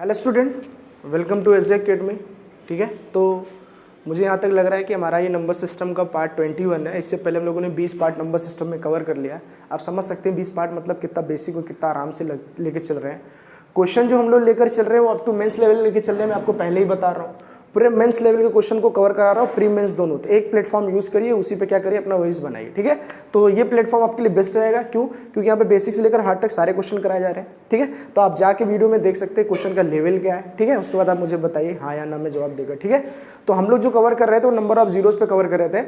Hello student, welcome to S academy. ठीक है, तो मुझे यहाँ तक लग रहा है कि हमारा ये नंबर सिस्टम का पार्ट 21 है। इससे पहले हम लोगों ने 20 पार्ट नंबर सिस्टम में कवर कर लिया है। आप समझ सकते हैं 20 पार्ट मतलब कितना बेसिक और कितना आराम से लेके चल रहे हैं। क्वेश्चन जो हम लोग लेकर चल रहे हैं वो अप टू मेंस लेवल लेके चल रहे हैं। मैं आपको पहले ही बता रहा हूँ, पूरे मेंस लेवल के क्वेश्चन को कवर करा रहा हूँ, प्री मेंस दोनों। तो एक प्लेटफॉर्म यूज़ करिए, उसी पे क्या करिए, अपना वॉइस बनाइए। ठीक है, तो ये प्लेटफॉर्म आपके लिए बेस्ट रहेगा। क्यों? क्योंकि यहाँ पे बेसिक से लेकर हार्ड तक सारे क्वेश्चन कराए जा रहे हैं। ठीक है, तो आप जाके वीडियो में देख सकते हैं क्वेश्चन का लेवल क्या है। ठीक है, उसके बाद आप मुझे बताइए हाँ या ना में जवाब देगा। ठीक है, तो हम लोग जो कवर कर रहे थे वो नंबर ऑफ जीरोस पे कवर कर रहे थे।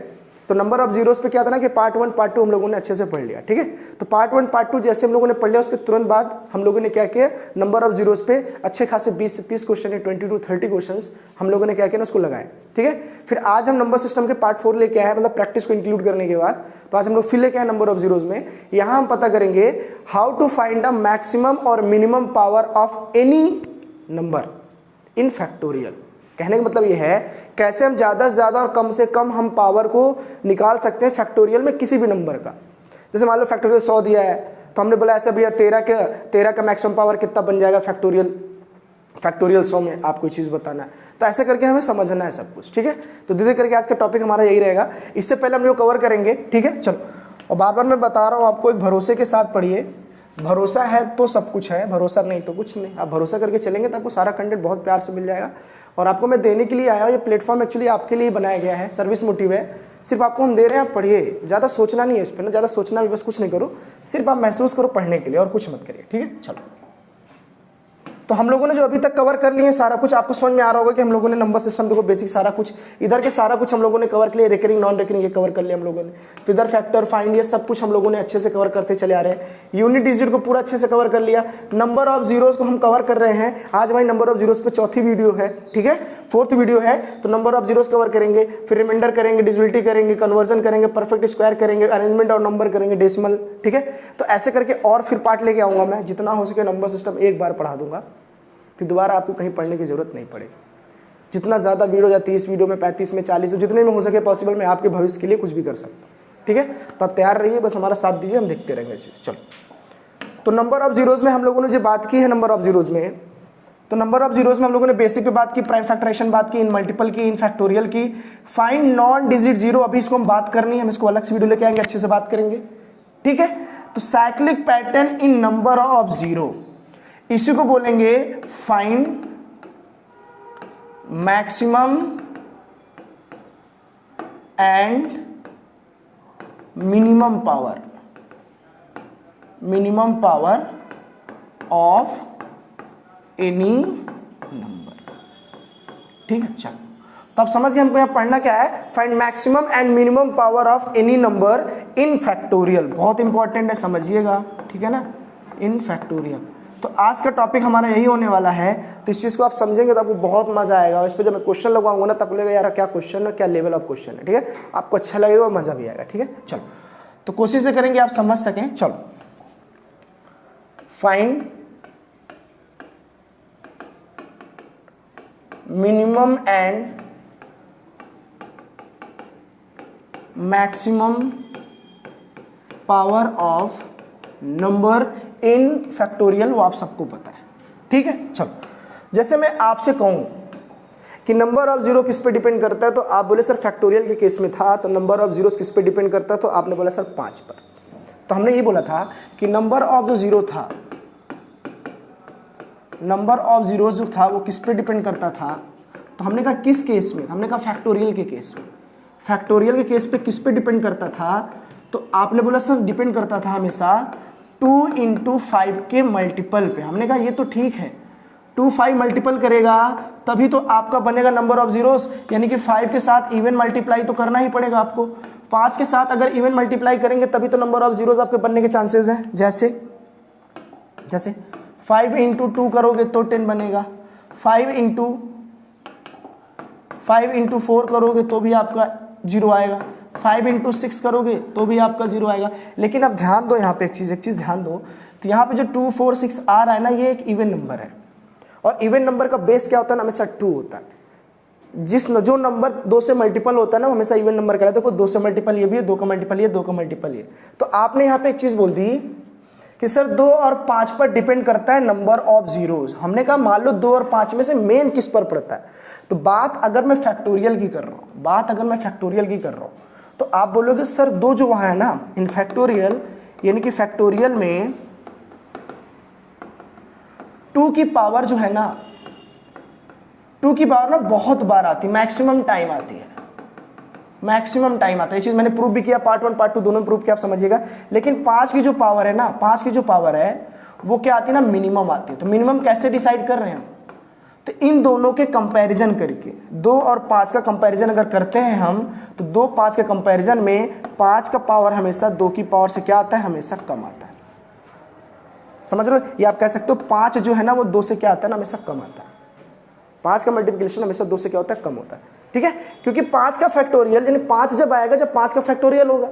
तो नंबर ऑफ जीरोस पे क्या था ना कि पार्ट 1 पार्ट 2 हम लोगों ने अच्छे से पढ़ लिया। ठीक है, तो पार्ट 1 पार्ट 2 जैसे हम लोगों ने पढ़ लिया, उसके तुरंत बाद हम लोगों ने क्या किया, नंबर ऑफ जीरोस पे अच्छे खासे 20 से 30 क्वेश्चन है, 20 to 30 क्वेश्चंस हम लोगों ने क्या किया ना, उसको लगाए। ठीक है, फिर आज हम नंबर सिस्टम के पार्ट 4 लेके आए, मतलब प्रैक्टिस को इंक्लूड करने के बाद। तो आज हम लोग फिर लेके आए नंबर ऑफ जीरोस में। यहाँ हम पता करेंगे how to find the maximum और minimum power of any number in factorial. कहने का मतलब ये है कैसे हम ज़्यादा से ज़्यादा और कम से कम हम पावर को निकाल सकते हैं फैक्टोरियल में किसी भी नंबर का। जैसे मान लो फैक्टोरियल 100 दिया है, तो हमने बोला ऐसा भैया 13 का मैक्सिमम पावर कितना बन जाएगा फैक्टोरियल 100 में, आपको चीज़ बताना है। तो ऐसे करके हमें समझना है सब कुछ। ठीक है, तो धीरे करके आज का टॉपिक हमारा यही रहेगा। इससे पहले हम जो कवर करेंगे, ठीक है, चलो। और बार बार मैं बता रहा हूँ आपको, एक भरोसे के साथ पढ़िए। भरोसा है तो सब कुछ है, भरोसा नहीं तो कुछ नहीं। आप भरोसा करके चलेंगे तो आपको सारा कंटेंट बहुत प्यार से मिल जाएगा। और आपको मैं देने के लिए आया हूँ, ये प्लेटफॉर्म एक्चुअली आपके लिए बनाया गया है, सर्विस मोटिव है। सिर्फ आपको हम दे रहे हैं, आप पढ़िए, ज़्यादा सोचना नहीं है इस पर ना, ज़्यादा सोचना भी बस कुछ नहीं करो, सिर्फ आप महसूस करो पढ़ने के लिए, और कुछ मत करिए। ठीक है, चलो। तो हम लोगों ने जो अभी तक कवर कर लिए सारा कुछ, आपको समझ में आ रहा होगा कि हम लोगों ने नंबर सिस्टम, देखो बेसिक सारा कुछ इधर के सारा कुछ हम लोगों ने कवर कर लिया। रिकरिंग नॉन रिकरिंग ये कवर कर लिया हम लोगों ने। फिर इधर फैक्टर फाइंड, ये सब कुछ हम लोगों ने अच्छे से कवर करते चले आ रहे हैं। यूनिट डिजिट को पूरा अच्छे से कवर कर लिया। नंबर ऑफ जीरोस को हम कवर कर रहे हैं। आज भाई नंबर ऑफ जीरोस पे चौथी वीडियो है। ठीक है, 4th वीडियो है। तो नंबर ऑफ जीरोस कवर करेंगे, फिर रिमाइंडर करेंगे, डिविजिबिलिटी करेंगे, कन्वर्जन करेंगे, परफेक्ट स्क्वायर करेंगे, अरेंजमेंट और नंबर करेंगे, डेसिमल। ठीक है, तो ऐसे करके और फिर पार्ट लेके आऊंगा मैं। जितना हो सके नंबर सिस्टम एक बार पढ़ा दूंगा, फिर दोबारा आपको कहीं पढ़ने की जरूरत नहीं पड़ेगी। जितना ज़्यादा वीडियो या 30 वीडियो में, 35 में, 40 में, जितने में हो सके पॉसिबल, मैं आपके भविष्य के लिए कुछ भी कर सकता हूँ। ठीक है, तो आप तैयार रहिए, बस हमारा साथ दीजिए, हम देखते रहेंगे चीज़। चलो, तो नंबर ऑफ जीरोस में हम लोगों ने जो बात की है, नंबर ऑफ जीरोस में, तो नंबर ऑफ जीरोस में हम लोगों ने बेसिक पे बात की, प्राइम फैक्टराइजेशन बात की, इन मल्टीपल की, इन फैक्टोरियल की, फाइंड नॉन डिजिट जीरो। अभी इसको हम बात करनी है, हम इसको अलग से वीडियो लेके आएंगे, अच्छे से बात करेंगे। ठीक है, तो cyclic pattern in number of zero, इसी को बोलेंगे find maximum and minimum power of any number. ठीक है, चलो। तो आप समझ गए हमको यहाँ पढ़ना क्या है, find maximum and minimum power of any number in factorial. बहुत इंपॉर्टेंट है, समझिएगा। ठीक है ना, इन फैक्टोरियल। तो आज का टॉपिक हमारा यही होने वाला है। तो इस चीज़ को आप समझेंगे तो आपको बहुत मजा आएगा। और इस पर जब मैं क्वेश्चन लगवाऊंगा ना, तब लगेगा यार क्या क्वेश्चन है, क्या लेवल ऑफ क्वेश्चन है। ठीक है, आपको अच्छा लगेगा और मजा भी आएगा। ठीक है, चलो, तो कोशिश करेंगे आप समझ सकें। चलो, find minimum and maximum power of number in factorial, वो आप सबको पता है। ठीक है, चलो। जैसे मैं आपसे कहूं कि नंबर ऑफ जीरो किस पे डिपेंड करता है, तो आप बोले सर फैक्टोरियल के केस में था तो नंबर ऑफ जीरोस किस पे डिपेंड करता है, तो आपने बोला सर 5 पर। तो हमने ये बोला था कि नंबर ऑफ जो जीरो था, नंबर ऑफ जीरोस जो था वो किस पे डिपेंड करता था। तो हमने कहा किस केस में, हमने कहा फैक्टोरियल के केस में। फैक्टोरियल के केस पे किस पे डिपेंड करता था, तो आपने बोला सर डिपेंड करता था हमेशा 2 × 5 के मल्टीपल पे। हमने कहा ये तो ठीक है, 2 5 मल्टीपल करेगा तभी तो आपका बनेगा नंबर ऑफ जीरोस, यानी कि 5 के साथ इवन मल्टीप्लाई तो करना ही पड़ेगा आपको। 5 के साथ अगर इवन मल्टीप्लाई करेंगे तभी तो नंबर ऑफ जीरोस आपके बनने के चांसेस हैं। जैसे 5 × 2 करोगे तो 10 बनेगा, 5 × 4 करोगे तो भी आपका 0 आएगा, 5 × 6 करोगे तो भी आपका 0 आएगा। लेकिन अब ध्यान दो यहाँ पे एक चीज़ ध्यान दो, तो यहाँ पे जो 2 4 6 आ रहा है ना, ये एक इवन नंबर है। और इवन नंबर का बेस क्या होता है ना, हमेशा 2 होता है। जो नंबर 2 से मल्टीपल होता है ना, वो हमेशा इवन नंबर कहलाता है। देखो 2 से मल्टीपल ये भी है, 2 का मल्टीपल ये, 2 का मल्टीपल ये। तो आपने यहाँ पे एक चीज़ बोल दी कि सर 2 और 5 पर डिपेंड करता है नंबर ऑफ जीरोज। हमने कहा मान लो 2 और 5 में से मेन किस पर पड़ता है। तो बात अगर मैं फैक्टोरियल की कर रहा हूँ, तो आप बोलोगे सर 2 जो वहाँ है ना इन फैक्टोरियल, यानी कि फैक्टोरियल में 2 की पावर जो है ना, 2 की पावर ना बहुत बार आती है, मैक्सिमम टाइम आता है। ये चीज़ मैंने प्रूव भी किया, पार्ट 1 पार्ट 2 दोनों में प्रूव किया, आप समझिएगा। लेकिन 5 की जो पावर है ना, 5 की जो पावर है वो क्या आती है ना, मिनिमम आती है। तो मिनिमम कैसे डिसाइड कर रहे हैं हम, तो इन दोनों के कंपैरिजन करके 2 और 5 का कंपैरिजन अगर करते हैं हम, तो 2 5 के कंपैरिजन में 5 का पावर हमेशा 2 की पावर से क्या आता है, हमेशा कम आता है। समझ रहे हो, ये आप कह सकते हो 5 जो है ना वो 2 से क्या आता है ना, हमेशा कम आता है। 5 का मल्टीप्लिकेशन हमेशा 2 से क्या होता है, कम होता है। ठीक है, क्योंकि 5 का फैक्टोरियल, यानी 5 जब आएगा जब 5 का फैक्टोरियल होगा,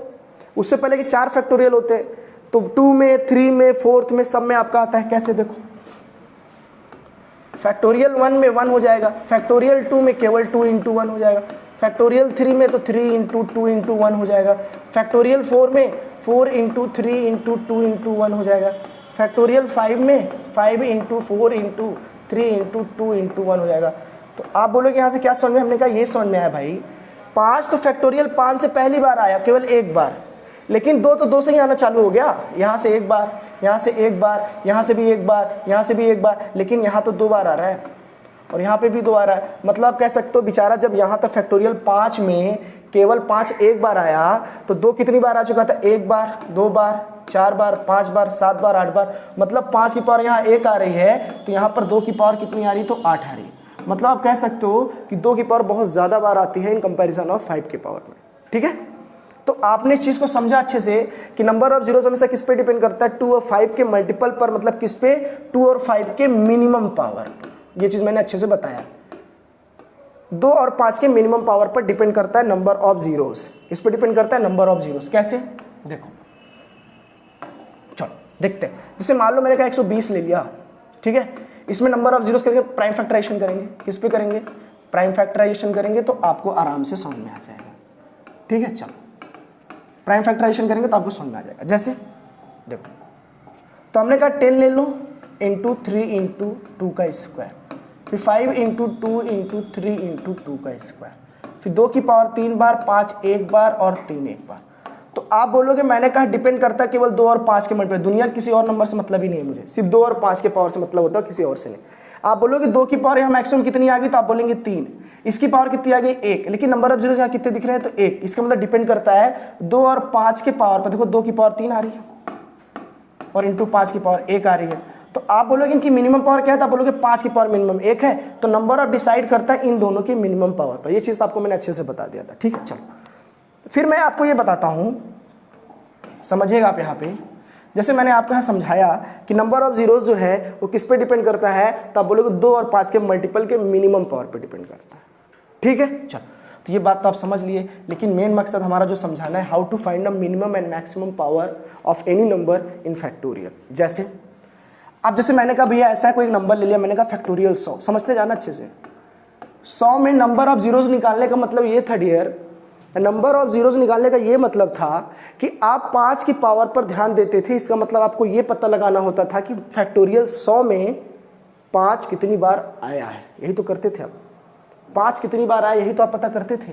उससे पहले कि 4 फैक्टोरियल होते हैं, तो 2 में 3 में 4th में सब में आपका आता है। कैसे देखो, फैक्टोरियल 1 में 1 हो जाएगा, फैक्टोरियल 2 में केवल 2 × 1 हो जाएगा, फैक्टोरियल 3 में तो 3 × 2 × 1 हो जाएगा, फैक्टोरियल 4 में 4 × 3 × 2 × 1 हो जाएगा, फैक्टोरियल 5 में 5 × 4 × 3 × 2 × 1 हो जाएगा। तो आप बोलोगे यहाँ से क्या समझ में, हमने कहा ये समझ में आया भाई, 5 तो फैक्टोरियल 5 से पहली बार आया, केवल एक बार, लेकिन 2 तो 2 से ही आना चालू हो गया, यहाँ से एक बार, यहाँ से एक बार, यहाँ से भी एक बार, यहाँ से भी एक बार, लेकिन यहाँ तो 2 बार आ रहा है और यहाँ पे भी 2 आ रहा है। मतलब आप कह सकते हो बेचारा जब यहाँ तक फैक्टोरियल 5 में केवल 5 एक बार आया, तो 2 कितनी बार आ चुका था, 1 बार, 2 बार, 4 बार, 5 बार, 7 बार, 8 बार। मतलब 5 की पावर यहाँ 1 आ रही है, तो यहाँ पर 2 की पावर कितनी आ रही है, तो 8 आ रही है। मतलब आप कह सकते हो कि 2 की पावर बहुत ज़्यादा बार आती है इन कंपैरिजन ऑफ 5 की पावर में। ठीक है, तो आपने इस चीज़ को समझा अच्छे से कि नंबर ऑफ जीरोस हमेशा किस पे डिपेंड करता है, 2 और 5 के मल्टीपल पर, मतलब किस पे, 2 और 5 के मिनिमम पावर। ये चीज़ मैंने अच्छे से बताया। 2 और 5 के मिनिमम पावर पर डिपेंड करता है नंबर ऑफ जीरोस। किस पे डिपेंड करता है, नंबर ऑफ जीरोस। कैसे, देखो चलो देखते हैं। जैसे मान लो मैंने कहा 120 ले लिया, ठीक है, इसमें नंबर ऑफ जीरोस करेंगे, प्राइम फैक्टराइजेशन करेंगे। किस पे करेंगे, प्राइम फैक्टराइजेशन करेंगे, तो आपको आराम से समझ में आ जाएगा। ठीक है, चलो प्राइम फैक्टराइजेशन करेंगे तो आपको समझ में आ जाएगा। जैसे देखो, तो हमने कहा 10 ले लो × 3 × 2 का स्क्वायर, फिर 5 × 2 × 3 × 2 का स्क्वायर, फिर 2 की पावर 3 बार, 5 एक बार और 3 एक बार। तो आप बोलोगे मैंने कहा डिपेंड करता है केवल 2 और 5 के मल्टीपल, दुनिया किसी और नंबर से मतलब ही नहीं है मुझे, सिर्फ 2 और 5 के पावर से मतलब होता है, किसी और से नहीं। आप बोलोगे 2 की पावर यहाँ मैक्सिमम कितनी आ गई, तो आप बोलेंगे 3, इसकी पावर कितनी आ गई 1, लेकिन नंबर ऑफ जीरोस यहाँ कितने दिख रहे हैं, तो 1। इसका मतलब डिपेंड करता है 2 और 5 के पावर पर। देखो 2 की पावर 3 आ रही है और × 5 की पावर 1 आ रही है। तो आप बोलोगे इनकी मिनिमम पावर क्या है, तो आप बोलोगे 5 की पावर मिनिमम 1 है, तो नंबर ऑफ डिसाइड करता है इन दोनों की मिनिमम पावर पर। ये चीज़ आपको मैंने अच्छे से बता दिया था। ठीक है, चलो फिर मैं आपको ये बताता हूँ, समझिएगा आप यहाँ पे। जैसे मैंने आपको यहाँ समझाया कि नंबर ऑफ जीरोस जो है वो किस पे डिपेंड करता है, तो आप बोलोगे 2 और 5 के मल्टीपल के मिनिमम पावर पे डिपेंड करता है। ठीक है, चलो तो ये बात तो आप समझ लिए, लेकिन मेन मकसद हमारा जो समझाना है, how to find the minimum and maximum power of any number in factorial. जैसे अब जैसे मैंने कहा भैया ऐसा है, कोई एक नंबर ले लिया, मैंने कहा फैक्टोरियल 100, समझते जाना अच्छे से। 100 में नंबर ऑफ जीरोस निकालने का मतलब ये था डियर, नंबर ऑफ जीरोस निकालने का ये मतलब था कि आप 5 की पावर पर ध्यान देते थे। इसका मतलब आपको ये पता लगाना होता था कि फैक्टोरियल 100 में 5 कितनी बार आया है, यही तो करते थे आप। 5 कितनी बार आया, यही तो आप पता करते थे।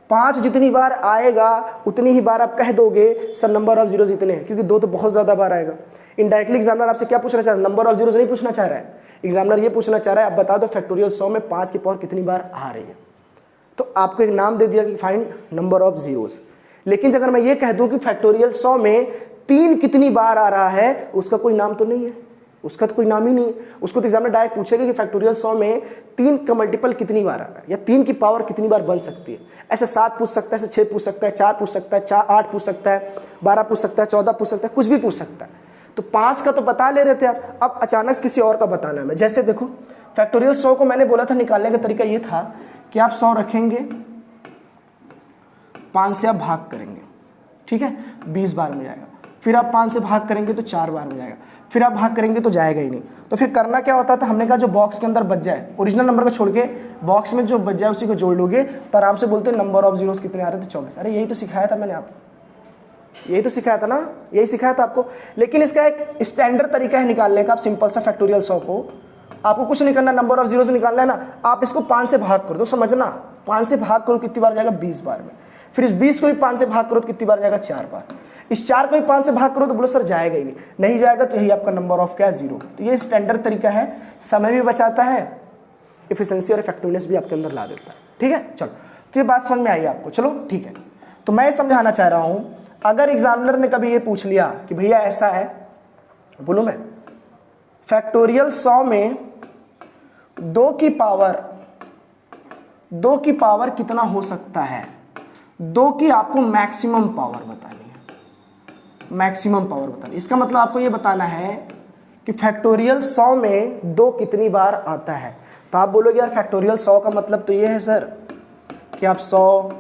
5 जितनी बार आएगा उतनी ही बार आप कह दोगे सर नंबर ऑफ जीरोस इतने हैं, क्योंकि 2 तो बहुत ज़्यादा बार आएगा। इनडायरेक्टली एग्जामिनर आपसे क्या पूछना चाह रहा है, नंबर ऑफ जीरोस नहीं पूछना चाह रहा है, एग्जामिनर ये पूछना चाह रहा है आप बता दो फैक्टोरियल 100 में 5 की पावर कितनी बार आ रही है। तो आपको एक नाम दे दिया कि फाइंड नंबर ऑफ जीरोस। लेकिन अगर मैं ये कह दूं कि फैक्टोरियल 100 में 3 कितनी बार आ रहा है, उसका कोई नाम तो नहीं है, उसका तो कोई नाम ही नहीं है। उसको तो एग्जामिनर डायरेक्ट पूछेगा कि फैक्टोरियल 100 में 3 का मल्टीपल कितनी बार आ रहा है, या 3 की पावर कितनी बार बन सकती है। ऐसे 7 पूछ सकता है, ऐसे 6 पूछ सकता है, 4 पूछ सकता है, 8 पूछ सकता है, 12 पूछ सकता है, 14 पूछ सकता है, कुछ भी पूछ सकता है। तो 5 का तो बता ले रहे थे यार, अब अचानक किसी और का बताना है। जैसे देखो फैक्टोरियल 100 को मैंने बोला था निकालने का तरीका ये था कि आप 100 रखेंगे, 5 से आप भाग करेंगे, ठीक है, 20 बार में जाएगा। फिर आप 5 से भाग करेंगे तो 4 बार में जाएगा, फिर आप भाग करेंगे तो जाएगा ही नहीं। तो फिर करना क्या होता था, हमने कहा जो बॉक्स के अंदर बच जाए, ओरिजिनल नंबर को छोड़ के बॉक्स में जो बच जाए उसी को जोड़ लोगे, तो आराम से बोलते नंबर ऑफ जीरोस कितने आ रहे थे, 24। अरे यही तो सिखाया था मैंने आपको, यही तो सिखाया था ना, यही सिखाया था आपको। लेकिन इसका एक स्टैंडर्ड तरीका है निकालने का। आप सिंपल सा फैक्टोरियल 100 को, आपको कुछ नहीं करना, नंबर ऑफ जीरो से निकालना है ना, आप इसको 5 से भाग कर दो, समझना। 5 से भाग करो कितनी बार जाएगा, 20 बार में। फिर इस 20 को भी 5 से भाग करो तो कितनी बार जाएगा, 4 बार। इस 4 को भी 5 से भाग करो तो बोलो सर जाएगा ही नहीं, नहीं जाएगा तो यही आपका नंबर ऑफ क्या है, 0। तो ये स्टैंडर्ड तरीका है, समय भी बचाता है, इफिशिएंसी और इफेक्टिवनेस भी आपके अंदर ला देता है। ठीक है, चलो तो ये बात समझ में आई आपको, चलो ठीक है। तो मैं समझाना चाह रहा हूं, अगर एग्जामिनर ने कभी ये पूछ लिया कि भैया ऐसा है, बोलो मैं फैक्टोरियल 100 में 2 की पावर कितना हो सकता है, 2 की आपको मैक्सिमम पावर बतानी है, मैक्सिमम पावर बतानी। इसका मतलब आपको ये बताना है कि फैक्टोरियल 100 में 2 कितनी बार आता है। तो आप बोलोगे यार फैक्टोरियल 100 का मतलब तो ये है सर कि आप 100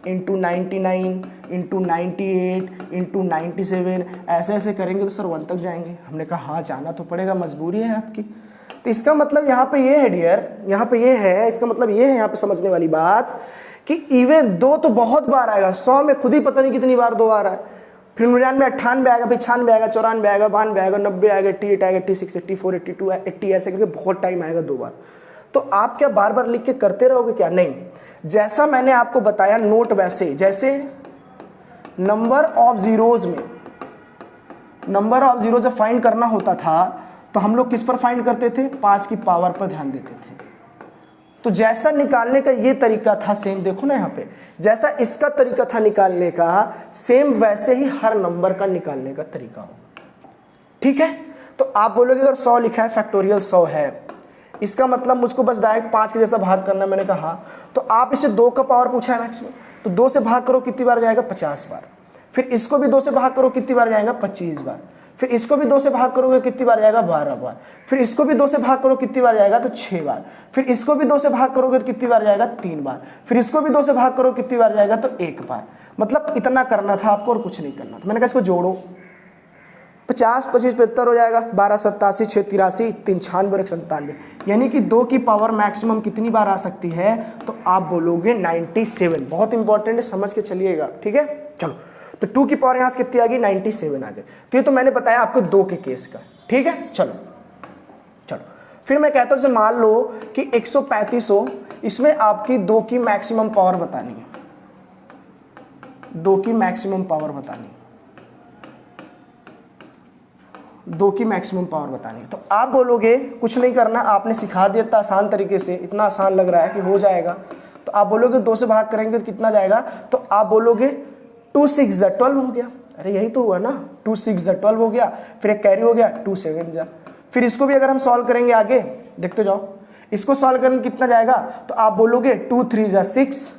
इंटू 99 इंटू 98 इंटू 97 ऐसे ऐसे करेंगे तो सर 1 तक जाएंगे। हमने कहा हाँ जाना तो पड़ेगा, मजबूरी है आपकी। तो इसका मतलब यहाँ पे ये है डियर, यहाँ पे ये है, इसका मतलब ये है यहाँ पे समझने वाली बात कि इवन 2 तो बहुत बार आएगा, 100 में खुद ही पता नहीं कितनी बार 2 आ रहा है, फिर 99 98 आएगा, फिर 96 आएगा, 94 आएगा, 92 आएगा, 90 आएगा, 88 आएगा, 86 84 82 80 ऐसे करके बहुत टाइम आएगा 2 बार। तो आप क्या बार बार लिख के करते रहोगे क्या, नहीं। जैसा मैंने आपको बताया नोट वैसे, जैसे नंबर ऑफ जीरोज में, नंबर ऑफ जीरो जब फाइंड करना होता था तो हम लोग किस पर फाइंड करते थे, 5 की पावर पर ध्यान देते थे। तो जैसा निकालने का ये तरीका था सेम, देखो ना यहाँ पे, जैसा इसका तरीका था निकालने का सेम वैसे ही हर नंबर का निकालने का तरीका हो। ठीक है, तो आप बोलोगे अगर 100 लिखा है, फैक्टोरियल 100 है, इसका मतलब मुझको बस डायरेक्ट 5 के जैसा भाग करना है। मैंने कहा तो आप इसे 2 का पावर पूछा है मैक्सिमम, तो 2 से भाग करो कितनी बार जाएगा, 50 बार। फिर इसको भी 2 से भाग करो कितनी बार जाएगा, 25 बार। फिर इसको भी 2 से भाग करोगे कितनी बार जाएगा, 12 बार। फिर इसको भी 2 से भाग करो कितनी बार जाएगा, तो 6 बार। फिर इसको भी 2 से भाग करोगे तो कितनी बार जाएगा, 3 बार। फिर इसको भी 2 से भाग करो कितनी बार जाएगा, तो 1 बार। मतलब इतना करना था आपको और कुछ नहीं करना था। मैंने कहा इसको जोड़ो, 50 25 75 हो जाएगा, 12 87 6 83 3 96 और 97, यानी कि 2 की पावर मैक्सिमम कितनी बार आ सकती है, तो आप बोलोगे 97। बहुत इंपॉर्टेंट है, समझ के चलिएगा। ठीक है, चलो तो 2 की पावर यहाँ से कितनी आ गई, 97 आ गई। तो ये तो मैंने बताया आपको 2 के केस का। ठीक है, चलो चलो फिर मैं कहता हूँ जैसे मान लो कि 135 हो, इसमें आपकी 2 की मैक्सिमम पावर बतानी है, 2 की मैक्सिमम पावर बतानी है, 2 की मैक्सिमम पावर बतानी है। तो आप बोलोगे कुछ नहीं करना, आपने सिखा दिया इतना आसान तरीके से, इतना आसान लग रहा है कि हो जाएगा। तो आप बोलोगे 2 से भाग करेंगे तो कितना जाएगा, तो आप बोलोगे 2 6 जा 12 हो गया। अरे यही तो हुआ ना, 2 6 जा 12 हो गया, फिर एक कैरी हो गया 2 7 जा। फिर इसको भी अगर हम सॉल्व करेंगे आगे, देखते जाओ, इसको सॉल्व करने कितना जाएगा, तो आप बोलोगे 2 3 जा 6,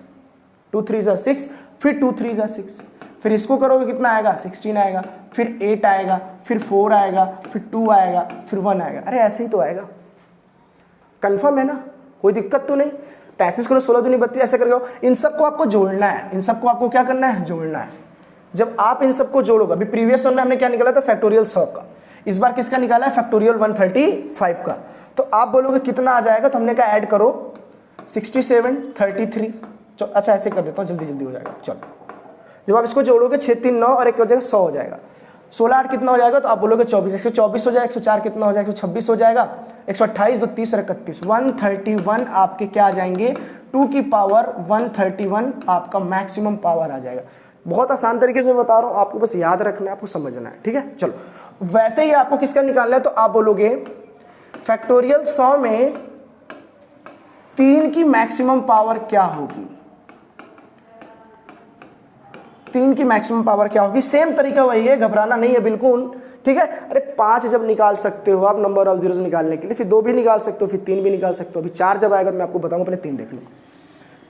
2 3 जा 6, फिर 2 3 जा 6। फिर इसको करोगे कितना आएगा, 16 आएगा, फिर 8 आएगा, फिर 4 आएगा, फिर 2 आएगा, फिर 1 आएगा। अरे ऐसे ही तो आएगा, कंफर्म है ना, कोई दिक्कत तो नहीं। 33 करो 16 दूनी 32 ऐसे करके इन सबको आपको जोड़ना है, इन सबको आपको क्या करना है, जोड़ना है। जब आप इन सबको जोड़ोगे, अभी प्रीवियस वन में हमने क्या निकाला था, फैक्टोरियल 100 का, इस बार किसका निकाला है, फैक्टोरियल 135 का। तो आप बोलोगे कितना आ जाएगा, तो हमने कहा ऐड करो 67 33। अच्छा ऐसे कर देता हूँ, जल्दी जल्दी हो जाएगा। चलो जब आप इसको जोड़ोगे 6 3 9 और 1 हो जाएगा 100 हो जाएगा। 16 8 कितना हो जाएगा, तो आप बोलोगे 24, 124 हो जाएगा, 104 कितना हो जाएगा, 126 हो जाएगा, 128 2 30 और 31 131 आपके क्या आ जाएंगे, 2 की पावर 131 आपका मैक्सिमम पावर आ जाएगा। बहुत आसान तरीके से बता रहा हूँ, आपको बस याद रखना है, आपको समझना है। ठीक है, चलो वैसे ही आपको किसका निकालना है, तो आप बोलोगे फैक्टोरियल 100 में 3 की मैक्सिमम पावर क्या होगी, 3 की मैक्सिमम पावर क्या होगी। सेम तरीका वही है, घबराना नहीं है बिल्कुल। ठीक है, अरे 5 जब निकाल सकते हो आप नंबर ऑफ जीरोस निकालने के लिए, फिर 2 भी निकाल सकते हो, फिर 3 भी निकाल सकते हो। अभी 4 जब आएगा तो मैं आपको बताऊंगा, पहले 3 देख लो।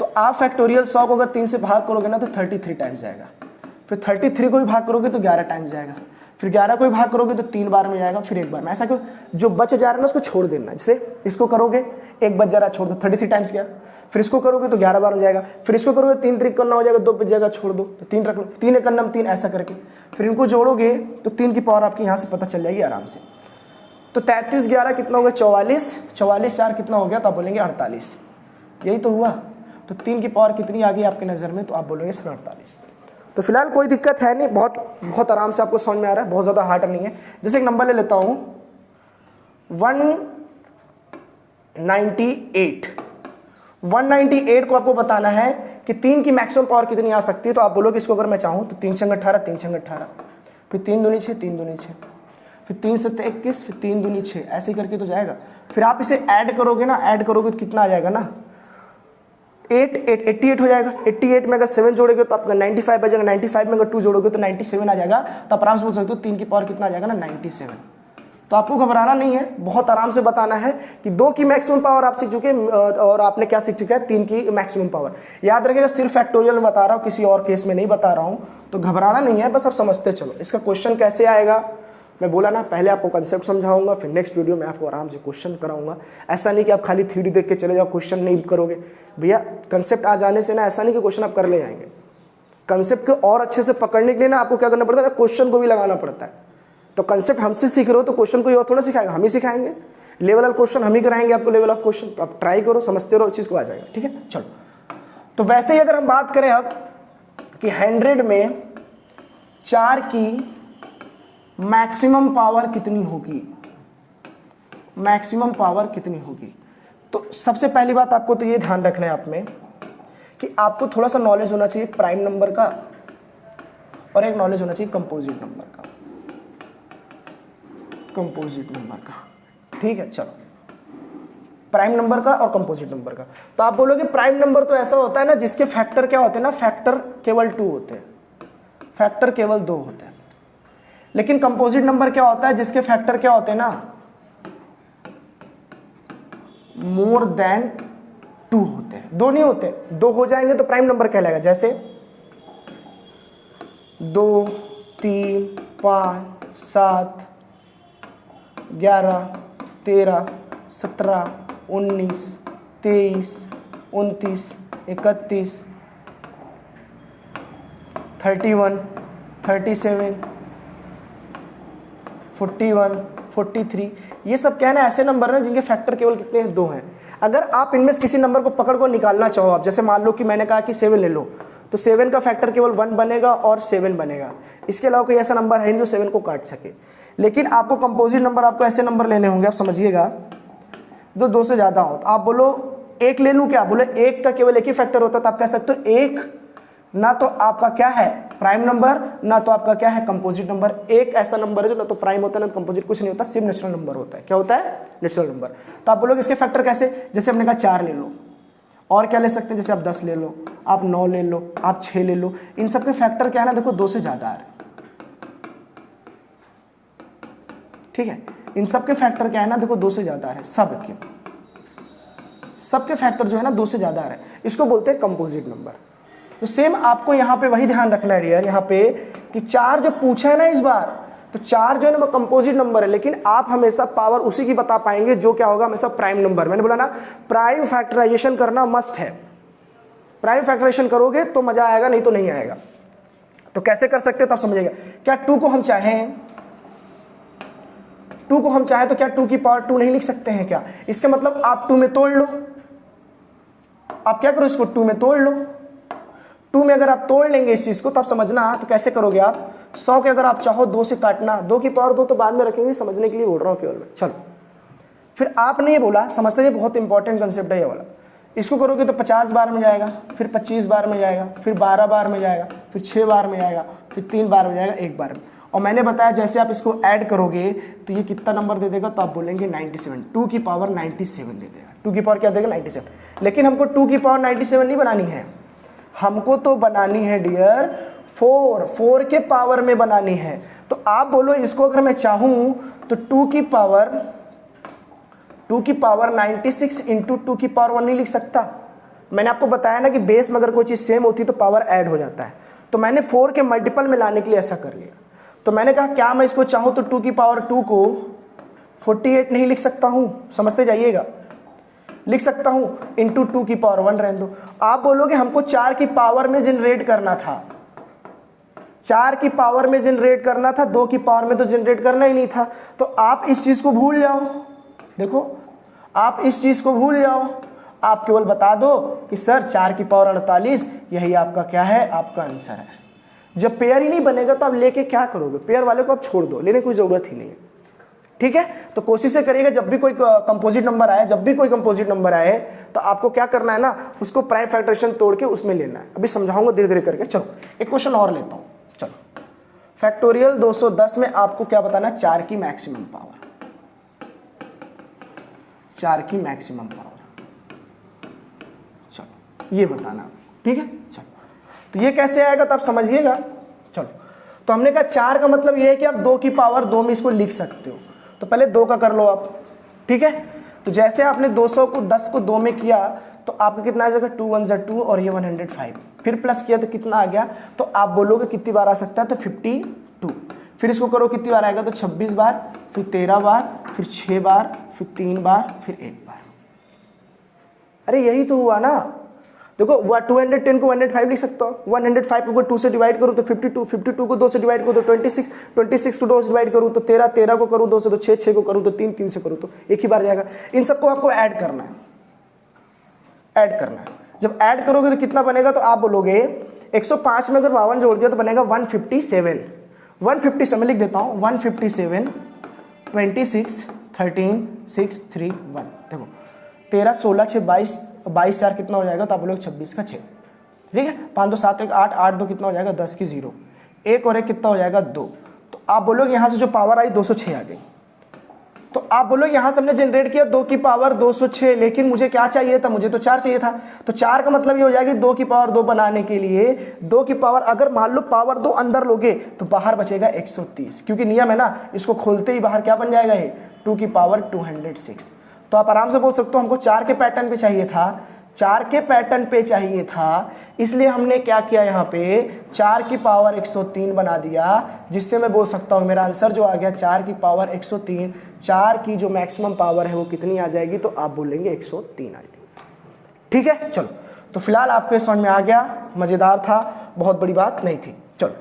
तो आप फैक्टोरियल 100 को अगर 3 से भाग करोगे ना तो 33 टाइम्स जाएगा, फिर 33 को भी भाग करोगे तो 11 टाइम्स जाएगा, फिर 11 को भी भाग करोगे तो 3 बार में जाएगा, फिर 1 बार में। ऐसा क्यों, जो बच जा रहा है ना उसको छोड़ देना। जैसे इसको करोगे 1 बच जा रहा है, छोड़ दो, 33 टाइम्स गया। फिर इसको करोगे तो 11 बार में जाएगा, फिर इसको करोगे 3 3 करना हो जाएगा, 2 बच जाएगा, छोड़ दो, तो 3 रख लो, 3 1 नम 3 ऐसा करके फिर इनको जोड़ोगे तो 3 की पावर आपकी यहाँ से पता चल जाएगी आराम से। तो 33 11 कितना हो गया, 44, 44 4 कितना हो गया, तो आप बोलेंगे 48। यही तो हुआ। तो 3 की पावर कितनी आ गई आपकी नज़र में, तो आप बोलेंगे सर 48। तो फिलहाल कोई दिक्कत है नहीं, बहुत आराम से आपको समझ में आ रहा है, बहुत ज़्यादा हार्ड नहीं है। जैसे एक नंबर ले लेता हूँ 198 को आपको बताना है कि 3 की मैक्सिमम पावर कितनी आ सकती है। तो आप बोलोगे इसको अगर मैं चाहूँ तो 3 छंग 18, 3 छंग 18, फिर 3 दूनी 6, 3 दूनी 6, फिर 3 सत्ते 21, फिर 3 दूनी 6, ऐसे करके तो जाएगा। फिर आप इसे ऐड करोगे ना, ऐड करोगे तो कितना आ जाएगा ना 88 हो जाएगा। 88 में अगर 7 जोड़ोगे तो आपका 95 आ जाएगा। 95 में अगर 2 जोड़ोगे तो 97 आ जाएगा। तो आप आराम से बोल सकते हो 3 की पावर कितना आ जाएगा ना 97। तो आपको घबराना नहीं है, बहुत आराम से बताना है कि 2 की मैक्सिमम पावर आप सीख चुके और आपने क्या सीख चुका है 3 की मैक्सिमम पावर। याद रखिएगा सिर्फ फैक्टोरियल में बता रहा हूँ, किसी और केस में नहीं बता रहा हूँ, तो घबराना नहीं है, बस आप समझते चलो। इसका क्वेश्चन कैसे आएगा मैं बोला ना, पहले आपको कंसेप्ट समझाऊंगा, फिर नेक्स्ट वीडियो में आपको आराम से क्वेश्चन कराऊंगा। ऐसा नहीं कि आप खाली थ्योरी देख के चले जाओ, क्वेश्चन नहीं करोगे। भैया कंसेप्ट आ जाने से ना ऐसा नहीं कि क्वेश्चन आप कर ले जाएंगे। कंसेप्ट को और अच्छे से पकड़ने के लिए ना आपको क्या करना पड़ता है ना, क्वेश्चन को भी लगाना पड़ता है। तो कंसेप्ट हमसे सीख रहे हो तो क्वेश्चन को और थोड़ा सिखाएगा, हम ही सिखाएंगे। लेवल ऑफ क्वेश्चन हम ही कराएंगे आपको, लेवल ऑफ क्वेश्चन। तो आप ट्राई करो, समझते रहो, चीज़ को आ जाएगा। ठीक है, चलो। तो वैसे ही अगर हम बात करें अब कि 100 में 4 की मैक्सिमम पावर कितनी होगी, मैक्सिमम पावर कितनी होगी, तो सबसे पहली बात आपको तो ये ध्यान रखना है आप में कि आपको थोड़ा सा नॉलेज होना चाहिए प्राइम नंबर का और एक नॉलेज होना चाहिए कंपोजिट नंबर का, कंपोजिट नंबर का। ठीक है, चलो। प्राइम नंबर का और कंपोजिट नंबर का। तो आप बोलोगे प्राइम नंबर तो ऐसा होता है ना जिसके फैक्टर क्या होते हैं ना, फैक्टर केवल 2 होते हैं, फैक्टर केवल 2 होते हैं। लेकिन कंपोजिट नंबर क्या होता है जिसके फैक्टर क्या होते हैं ना, मोर देन 2 होते हैं। 2 नहीं होते, 2 हो जाएंगे तो प्राइम नंबर कहलाएगा। जैसे 2, 3, 5, 7, 11, 13, 17, 19, 23, 29, 31, 31, 37, 41, 43, ये सब क्या है ना ऐसे नंबर हैं जिनके फैक्टर केवल कितने हैं, 2 हैं। अगर आप इनमें से किसी नंबर को पकड़ को निकालना चाहो, आप जैसे मान लो कि मैंने कहा कि 7 ले लो, तो 7 का फैक्टर केवल 1 बनेगा और 7 बनेगा। इसके अलावा कोई ऐसा नंबर है नहीं जो 7 को काट सके। लेकिन आपको कंपोजिट नंबर, आपको ऐसे नंबर लेने होंगे, आप समझिएगा, जो 2 से ज़्यादा हो। तो आप बोलो 1 ले लूँ क्या, बोले 1 का केवल एक ही फैक्टर होता है, तो आप कह सकते हो 1 ना तो आपका क्या है प्राइम नंबर, ना तो आपका क्या है कंपोजिट नंबर। एक ऐसा नंबर है जो ना तो प्राइम होता है ना तो कंपोजिट, कुछ नहीं होता, सिर्फ नेचुरल नंबर होता है। क्या होता है, नेचुरल नंबर। तो आप बोलोगे इसके फैक्टर कैसे, जैसे हमने कहा 4 ले लो, और क्या ले सकते हैं, जैसे आप 10 ले लो, आप 9 ले लो, आप 6 ले लो। इन सब के फैक्टर क्या है ना, देखो 2 से ज़्यादा आ रहे हैं। ठीक है, इन सब के फैक्टर क्या है ना, देखो 2 से ज़्यादा आ रहे हैं। सबके फैक्टर जो है ना 2 से ज़्यादा आ रहे हैं, इसको बोलते हैं कंपोजिट नंबर। तो सेम आपको यहाँ पे वही ध्यान रखना है डियर, यहाँ पे कि 4 जो पूछा है ना इस बार, तो 4 जो है ना वो कंपोजिट नंबर है, लेकिन आप हमेशा पावर उसी की बता पाएंगे जो क्या होगा, हमेशा प्राइम नंबर। मैंने बोला ना प्राइम फैक्टराइजेशन करना मस्ट है, प्राइम फैक्टराइजेशन करोगे तो मजा आएगा, नहीं तो नहीं आएगा। तो कैसे कर सकते हो तब समझिएगा। क्या 2 को हम चाहें, 2 को हम चाहें तो क्या 2 की पावर 2 नहीं लिख सकते हैं क्या? इसका मतलब आप 2 में तोड़ लो, आप क्या करो इसको 2 में तोड़ लो। 2 में अगर आप तोड़ लेंगे इस चीज को तब समझना, तो कैसे करोगे आप 100 के अगर आप चाहो 2 से काटना, 2 की पावर 2 तो बाद में रखेंगे, समझने के लिए बोल रहा हूँ केवल मैं। चलो फिर आपने ये बोला, समझते ये बहुत इंपॉर्टेंट कंसेप्ट है ये वाला। इसको करोगे तो 50 बार में जाएगा, फिर 25 बार में जाएगा, फिर 12 बार में जाएगा, फिर 6 बार में जाएगा, फिर 3 बार में जाएगा, 1 बार में। और मैंने बताया जैसे आप इसको ऐड करोगे तो ये कितना नंबर दे देगा, तो आप बोलेंगे 97। 2 की पावर 97 दे देगा। 2 की पावर क्या देगा, 97। लेकिन हमको 2 की पावर 97 नहीं बनानी है, हमको तो बनानी है डियर 4 के पावर में बनानी है। तो आप बोलो इसको अगर मैं चाहूं तो 2 की पावर 96 इंटू 2 की पावर 1 नहीं लिख सकता। मैंने आपको बताया ना कि बेस में अगर कोई चीज़ सेम होती तो पावर ऐड हो जाता है, तो मैंने 4 के मल्टीपल में लाने के लिए ऐसा कर लिया। तो मैंने कहा क्या मैं इसको चाहूँ तो 2 की पावर 2 को 48 नहीं लिख सकता हूँ, समझते जाइएगा, लिख सकता हूँ इंटू 2 की पावर 1 रहने दो। आप बोलोगे हमको 4 की पावर में जनरेट करना था, 4 की पावर में जनरेट करना था, 2 की पावर में तो जनरेट करना ही नहीं था। तो आप इस चीज़ को भूल जाओ, देखो आप इस चीज़ को भूल जाओ, आप केवल बता दो कि सर 4 की पावर 48, यही आपका क्या है, आपका आंसर है। जब पेयर ही नहीं बनेगा तो आप लेके क्या करोगे, पेयर वाले को आप छोड़ दो, लेने की कोई ज़रूरत ही नहीं है। ठीक है, तो कोशिश से करिएगा जब भी कोई कंपोजिट नंबर आए, जब भी कोई कंपोजिट नंबर आए तो आपको क्या करना है ना, उसको प्राइम फैक्टराइजेशन तोड़ के उसमें लेना है। अभी समझाऊंगा धीरे धीरे करके। चलो एक क्वेश्चन और लेता हूँ। चलो फैक्टोरियल 210 में आपको क्या बताना है, 4 की मैक्सिमम पावर, 4 की मैक्सिमम पावर, चलो ये बताना। ठीक है, चलो तो ये कैसे आएगा तो आप समझिएगा। चलो तो हमने कहा 4 का मतलब ये है कि आप 2 की पावर 2 में इसको लिख सकते हो, तो पहले 2 का कर लो आप। ठीक है, तो जैसे आपने 200 को 10 को 2 में किया तो आपको कितना आ जाएगा, 2 1 जा 2 और ये 105, फिर प्लस किया तो कितना आ गया, तो आप बोलोगे कितनी बार आ सकता है, तो 52। फिर इसको करो कितनी बार आएगा, तो 26 बार, फिर 13 बार, फिर 6 बार, फिर 3 बार, फिर 1 बार। अरे यही तो हुआ ना। देखो 210 को 105 लिख सकता हो, 105 को 2 से डिवाइड करूँ तो 52, 52 को 2 से डिवाइड करूँ तो 26, 26 को 2 से डिवाइड करूँ तो 13, 13 को करूँ 2 से तो 6, 6 को करूँ तो 3, 3 से करूँ तो एक ही बार जाएगा। इन सबको आपको ऐड करना है, ऐड करना है। जब ऐड करोगे तो कितना बनेगा, तो आप बोलोगे 105 में अगर 52 जोड़ दिया तो बनेगा 157, 157 लिख देता हूँ, 157, 26, 13, 6, 3, 1। देखो 13, 16, 6, 22, 22 4 कितना हो जाएगा, तो आप बोलोगे 26 का 6। ठीक है, 5 2 7 1 8, 8 2 कितना हो जाएगा, 10 की 0, 1 और 1 कितना हो जाएगा 2। तो आप बोलोगे यहाँ से जो पावर आई 206 आ गई। तो आप बोलोगे यहाँ से हमने जनरेट किया 2 की पावर 206, लेकिन मुझे क्या चाहिए था, मुझे तो 4 चाहिए था। तो 4 का मतलब ये हो जाएगी 2 की पावर 2 बनाने के लिए 2 की पावर, अगर मान लो पावर 2 अंदर लोगे तो बाहर बचेगा 130, क्योंकि नियम है ना, इसको खोलते ही बाहर क्या बन जाएगा, ये 2 की पावर 206। तो आप आराम से बोल सकते हो हमको 4 के पैटर्न पे चाहिए था, 4 के पैटर्न पे चाहिए था, इसलिए हमने क्या किया, यहाँ पे 4 की पावर 103 बना दिया, जिससे मैं बोल सकता हूँ मेरा आंसर जो आ गया 4 की पावर 103। 4 की जो मैक्सिमम पावर है वो कितनी आ जाएगी, तो आप बोलेंगे 103 आ जाएगी। ठीक है, चलो तो फिलहाल आपको समझ में आ गया, मज़ेदार था, बहुत बड़ी बात नहीं थी। चलो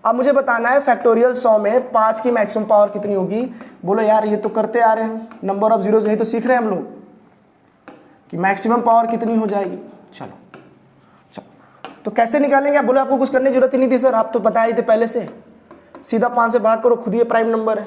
अब मुझे बताना है फैक्टोरियल 100 में 5 की मैक्सिमम पावर कितनी होगी। बोलो यार ये तो करते आ रहे हैं, नंबर ऑफ जीरोज, यही तो सीख रहे हैं हम लोग कि मैक्सिमम पावर कितनी हो जाएगी। चलो तो कैसे निकालेंगे, आप बोले आपको कुछ करने की जरूरत ही नहीं थी सर, आप तो बता ही थे पहले से, सीधा 5 से भाग करो, खुद ही प्राइम नंबर है,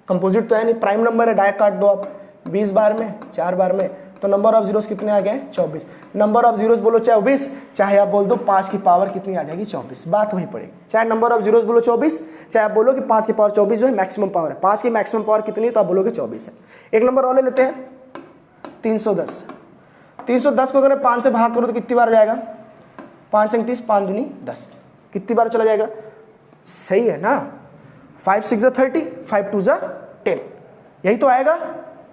कंपोजिट तो है नहीं, प्राइम नंबर है, डायरेक्ट काट दो आप 20 बार में, 4 बार में, तो नंबर ऑफ जीरोस कितने आ गए, 24। नंबर ऑफ जीरोस बोलो 24, चाहे आप बोल दो 5 की पावर कितनी आ जाएगी, 24, बात वही पड़ेगी। चाहे नंबर ऑफ जीरोस बोलो 24, चाहे आप बोलो कि 5 की पावर 24 जो है मैक्सिमम पावर है, 5 की मैक्सिमम पावर कितनी है, तो आप बोलोगे 24 है। एक नंबर और ले लेते हैं 310, 310 को अगर 5 से भाग करो तो कितनी बार जाएगा, 5 अंक 30, 5 दूनी 10, कितनी बार चला जाएगा, सही है ना, 5 6 30, 5 2 10, यही तो आएगा,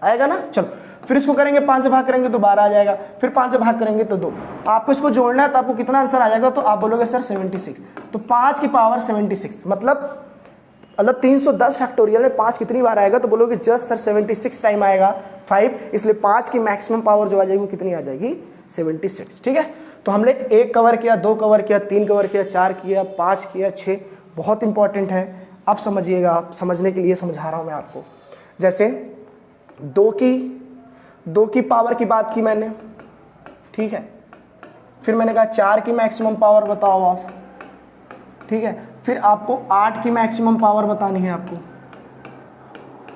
आएगा ना। चलो फिर इसको करेंगे 5 से भाग करेंगे तो 12 आ जाएगा, फिर 5 से भाग करेंगे तो 2, आपको इसको जोड़ना है तो आपको कितना आंसर आ जाएगा, तो आप बोलोगे सर 76, तो 5 की पावर 76 मतलब 310 फैक्टोरियल में 5 कितनी बार आएगा, तो बोलोगे जस्ट सर 76 टाइम आएगा 5, इसलिए 5 की मैक्सिमम पावर जो आ जाएगी वो कितनी आ जाएगी, 76। ठीक है, तो हमने 1 कवर किया, 2 कवर किया, 3 कवर किया, 4 किया, 5 किया, 6, बहुत इंपॉर्टेंट है। अब समझिएगा, आप समझने के लिए समझा रहा हूँ मैं आपको। जैसे 2 की पावर की बात की मैंने, ठीक है, फिर मैंने कहा 4 की मैक्सिमम पावर बताओ आप, ठीक है, फिर आपको 8 की मैक्सिमम पावर बतानी है आपको।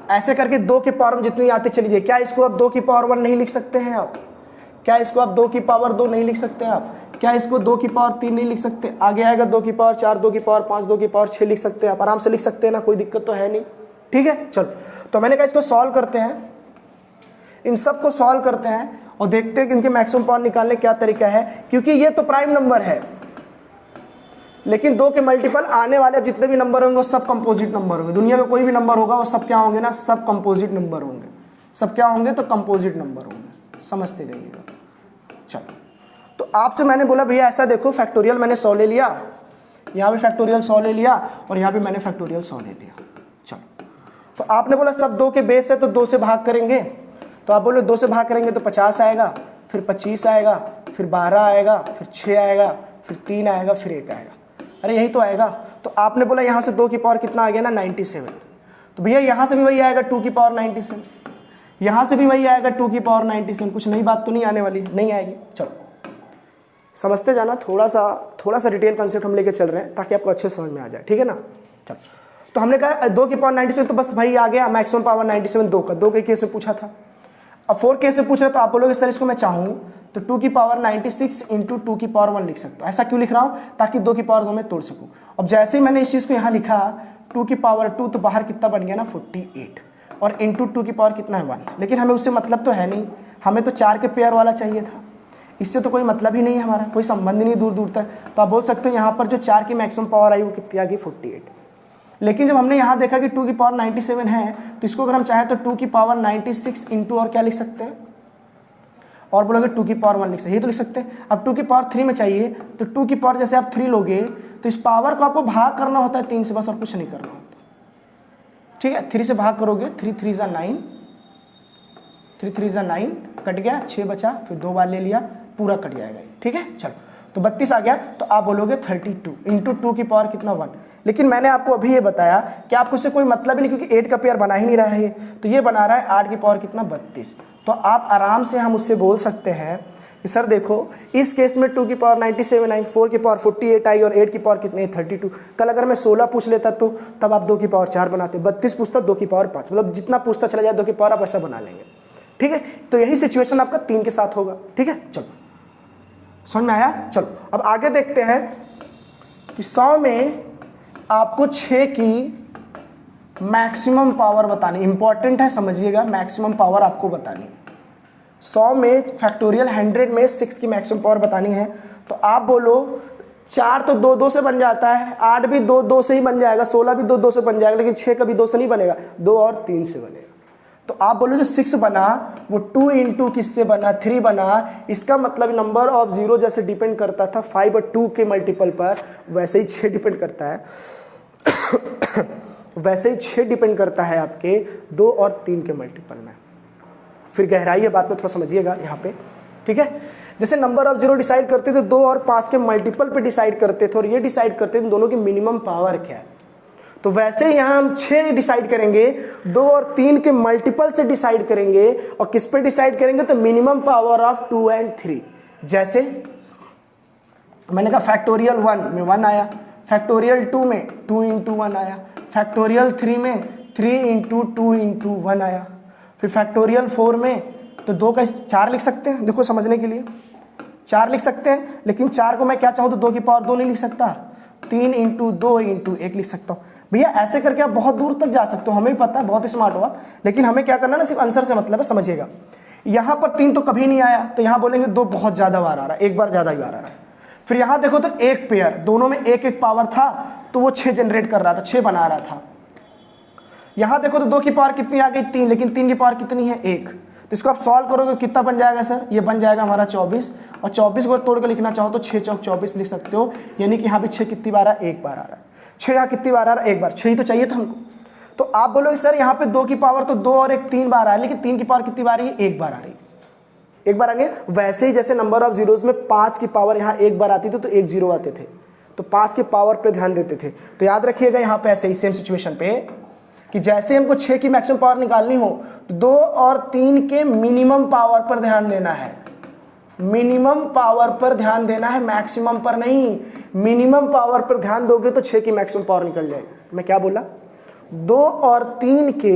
ऐसे करके 2 की पावर में जितनी आते चली जाए। क्या इसको आप 2 की पावर 1 नहीं लिख सकते हैं आप, क्या इसको आप 2 की पावर 2 नहीं लिख सकते आप, क्या इसको 2 की पावर 3 नहीं लिख सकते, आगे आएगा 2 की पावर 4, 2 की पावर 5, 2 की पावर 6 लिख सकते हैं आप, आराम से लिख सकते हैं ना, कोई दिक्कत तो है नहीं। ठीक है, चलो तो मैंने कहा इसको सॉल्व करते हैं, इन सब को सॉल्व करते हैं और देखते हैं कि इनके मैक्सिमम पावर निकालने क्या तरीका है, क्योंकि ये तो प्राइम नंबर है, लेकिन 2 के मल्टीपल आने वाले जितने भी नंबर होंगे वो सब कंपोजिट नंबर होंगे। दुनिया का कोई भी नंबर होगा वो सब क्या होंगे ना, सब कंपोजिट नंबर होंगे। सब क्या होंगे, तो कंपोजिट नंबर होंगे, समझते जाइएगा। चलो तो आपसे मैंने बोला भैया ऐसा देखो, फैक्टोरियल मैंने 100 ले लिया, यहाँ भी फैक्टोरियल 100 ले लिया और यहाँ भी मैंने फैक्टोरियल 100 ले लिया। चलो तो आपने बोला सब 2 के बेस है तो 2 से भाग करेंगे, तो आप बोले 2 से भाग करेंगे तो 50 आएगा, फिर 25 आएगा, फिर 12 आएगा, फिर 6 आएगा, फिर 3 आएगा, फिर 1 आएगा। अरे यही तो आएगा। तो आपने बोला यहाँ से 2 की पावर कितना आ गया ना, 97, तो भैया यहाँ से भी वही आएगा 2 की पावर 97, यहाँ से भी वही आएगा 2 की पावर 97, कुछ नई बात तो नहीं आने वाली, नहीं आएगी। चलो समझते जाना, थोड़ा सा डिटेल कंसेप्ट हम लेके चल रहे हैं ताकि आपको अच्छे समझ में आ जाए, ठीक है ना। चलो, तो हमने कहा 2 की पावर 97, तो बस भाई आ गया मैक्सिमम पावर 97 2 के केस में पूछा था। अब 4 केस में पूछ रहे तो आप बोलोगे सर इसको मैं चाहूँ तो 2 की पावर 96 इंटू 2 की पावर 1 लिख सकता हूँ। ऐसा क्यों लिख रहा हूँ? ताकि 2 की पावर 2 में तोड़ सकूँ। अब जैसे ही मैंने इस चीज़ को यहाँ लिखा 2 की पावर 2, तो बाहर कितना बन गया ना 48, और इंटू 2 की पावर कितना है 1। लेकिन हमें उससे मतलब तो है नहीं, हमें तो 4 के पेयर वाला चाहिए था, इससे तो कोई मतलब ही नहीं है, हमारा कोई संबंध ही नहीं दूर दूर तक। तो आप बोल सकते हो यहाँ पर जो 4 की मैक्सिमम पावर आई वो कितनी आ गई 48। लेकिन जब हमने यहाँ देखा कि 2 की पावर 97 है, तो इसको अगर हम चाहें तो 2 की पावर 96 इंटू और क्या लिख सकते हैं, और बोलोगे 2 की पावर 1 लिख सकते हैं, ये तो लिख सकते हैं। अब 2 की पावर 3 में चाहिए तो 2 की पावर जैसे आप 3 लोगे तो इस पावर को आपको भाग करना होता है 3 से, बस और कुछ नहीं करना होता, ठीक है। 3 से भाग करोगे, 3 3 ज़ा 9, 3 3 ज़ा 9, कट गया, 6 बचा, फिर 2 बार ले लिया, पूरा कट जाएगा, ठीक है। चलो, तो 32 आ गया, तो आप बोलोगे 32 इंटू 2 की पावर कितना 1। लेकिन मैंने आपको अभी ये बताया कि आपको इससे कोई मतलब ही नहीं, क्योंकि 8 का पेयर बना ही नहीं रहा है ये, तो ये बना रहा है 8 की पावर कितना 32। तो आप आराम से हम उससे बोल सकते हैं कि सर देखो इस केस में 2 की पावर 97 आई, 4 की पावर 48 आई, और 8 की पावर कितने 32। कल अगर मैं 16 पूछ लेता तो तब आप 2 की पावर 4 बनाते, 32 पूछता 2 की पावर 5, मतलब जितना पूछता चला जाए 2 की पावर आप ऐसा बना लेंगे, ठीक है। तो यही सिचुएशन आपका 3 के साथ होगा, ठीक है। चलो, समझ में आया। चलो, अब आगे देखते हैं कि 100 में आपको 6 की मैक्सिमम पावर बतानी, इंपॉर्टेंट है, समझिएगा, मैक्सिमम पावर आपको बतानी है। 100 में फैक्टोरियल 100 में 6 की मैक्सिमम पावर बतानी है। तो आप बोलो 4 तो 2 2 से बन जाता है, 8 भी 2 2 से ही बन जाएगा, 16 भी 2 2 से बन जाएगा, लेकिन 6 कभी 2 से नहीं बनेगा, 2 और 3 से बनेगा। तो आप बोलो जो 6 बना वो 2 इंटू किससे बना 3 बना, इसका मतलब नंबर ऑफ जीरो जैसे डिपेंड करता था 5 और 2 के मल्टीपल पर, वैसे ही 6 डिपेंड करता है वैसे ही 6 डिपेंड करता है आपके 2 और 3 के मल्टीपल में। फिर गहराई है बात में, थोड़ा समझिएगा यहाँ पे, ठीक है। जैसे नंबर ऑफ जीरो डिसाइड करते थे 2 और 5 के मल्टीपल पे डिसाइड करते थे, और ये डिसाइड करते थे दोनों की मिनिमम पावर क्या है, तो वैसे ही यहाँ हम 6 डिसाइड करेंगे, 2 और 3 के मल्टीपल से डिसाइड करेंगे, और किस पे डिसाइड करेंगे तो मिनिमम पावर ऑफ 2 और 3। जैसे मैंने कहा फैक्टोरियल 1 में 1 आया, फैक्टोरियल 2 में 2 इंटू 1 आया, फैक्टोरियल 3 में 3 इंटू 2 इंटू 1 आया, फिर फैक्टोरियल 4 में तो 2 का 4 लिख सकते हैं, देखो समझने के लिए 4 लिख सकते हैं, लेकिन 4 को मैं क्या चाहूँ तो 2 की पावर 2 नहीं लिख सकता, 3 इंटू 2 इंटू 1 लिख सकता हूँ। भैया ऐसे करके आप बहुत दूर तक जा सकते हो, हमें भी पता है, बहुत स्मार्ट हो आप, लेकिन हमें क्या करना है ना, सिर्फ आंसर से मतलब है, समझिएगा। यहाँ पर 3 तो कभी नहीं आया, तो यहाँ बोलेंगे 2 बहुत ज़्यादा बार आ रहा है, एक बार ज़्यादा ही बार आ रहा है। फिर यहाँ देखो तो एक पेयर, दोनों में एक एक पावर था, तो वो 6 जनरेट कर रहा था, 6 बना रहा था। यहाँ देखो तो 2 की पावर कितनी आ गई 3, लेकिन 3 की पावर कितनी है 1, तो इसको आप सॉल्व करोगे कितना बन जाएगा सर, ये बन जाएगा हमारा 24, और 24 को तोड़ कर लिखना चाहो तो 6 चौक 24 लिख सकते हो, यानी कि यहाँ भी 6 कितनी बार आ, एक बार आ रहा है। 6 यहाँ कितनी बार आ रहा है, एक बार, 6 ही तो चाहिए था हमको। तो आप बोलोगे सर यहाँ पे 2 की पावर तो 2 और 1 3 बार आ रहा है, लेकिन 3 की पावर कितनी बार आ रही है, एक बार आ रही है, एक बार आ रही है। वैसे ही जैसे नंबर ऑफ जीरोज में 5 की पावर यहाँ एक बार आती थी तो 1 जीरो आते थे, तो 5 की पावर पे ध्यान देते थे। तो याद रखिएगा यहाँ पे ऐसे ही सेम सिचुएशन पे कि जैसे हमको 6 की मैक्सिमम पावर निकालनी हो तो 2 और 3 के मिनिमम पावर पर ध्यान देना है, मिनिमम पावर पर ध्यान देना है, मैक्सिमम पर नहीं। मिनिमम पावर पर ध्यान दोगे तो 6 की मैक्सिमम पावर निकल जाएगी। मैं क्या बोला, 2 और 3 के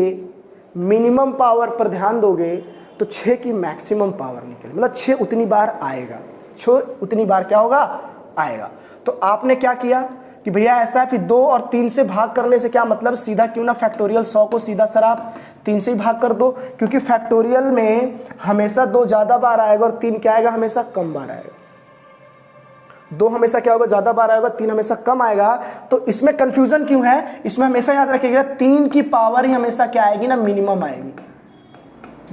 मिनिमम पावर पर ध्यान दोगे तो 6 की मैक्सिमम पावर निकले, मतलब 6 उतनी बार आएगा, 6 उतनी बार क्या होगा आएगा। तो आपने क्या किया कि भैया ऐसा है, फिर 2 और 3 से भाग करने से क्या मतलब, सीधा क्यों ना फैक्टोरियल 100 को सीधा सर आप 3 से ही भाग कर दो, क्योंकि फैक्टोरियल में हमेशा 2 ज़्यादा बार आएगा और 3 क्या आएगा, हमेशा कम बार आएगा। 2 हमेशा क्या होगा, ज़्यादा बार आएगा, 3 हमेशा कम आएगा। तो इसमें कंफ्यूजन क्यों है, इसमें हमेशा याद रखिएगा 3 की पावर ही हमेशा क्या आएगी ना, मिनिमम आएगी।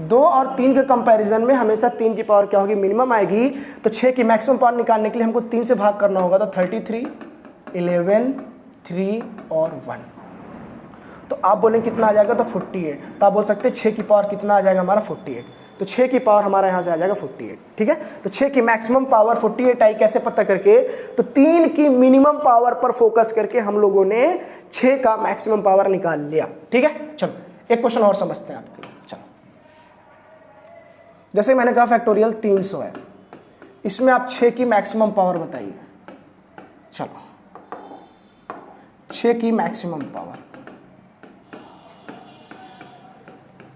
2 और 3 के कंपैरिजन में हमेशा 3 की पावर क्या होगी, मिनिमम आएगी। तो 6 की मैक्सिमम पावर निकालने के लिए हमको 3 से भाग करना होगा, तो 33, 11, 3 और 1। तो आप बोलेंगे कितना आ जाएगा, तो 48। तो आप बोल सकते हैं 6 की पावर कितना आ जाएगा हमारा 48, तो 6 की पावर हमारा यहाँ से आ जाएगा 48, ठीक है। तो 6 की मैक्सिमम पावर 48 आई, कैसे पता करके, तो 3 की मिनिमम पावर पर फोकस करके हम लोगों ने 6 का मैक्सिमम पावर निकाल लिया, ठीक है। चलो एक क्वेश्चन और समझते हैं आपके, चलो। जैसे मैंने कहा फैक्टोरियल 300 है, इसमें आप 6 की मैक्सिमम पावर बताइए। चलो 6 की मैक्सिमम पावर,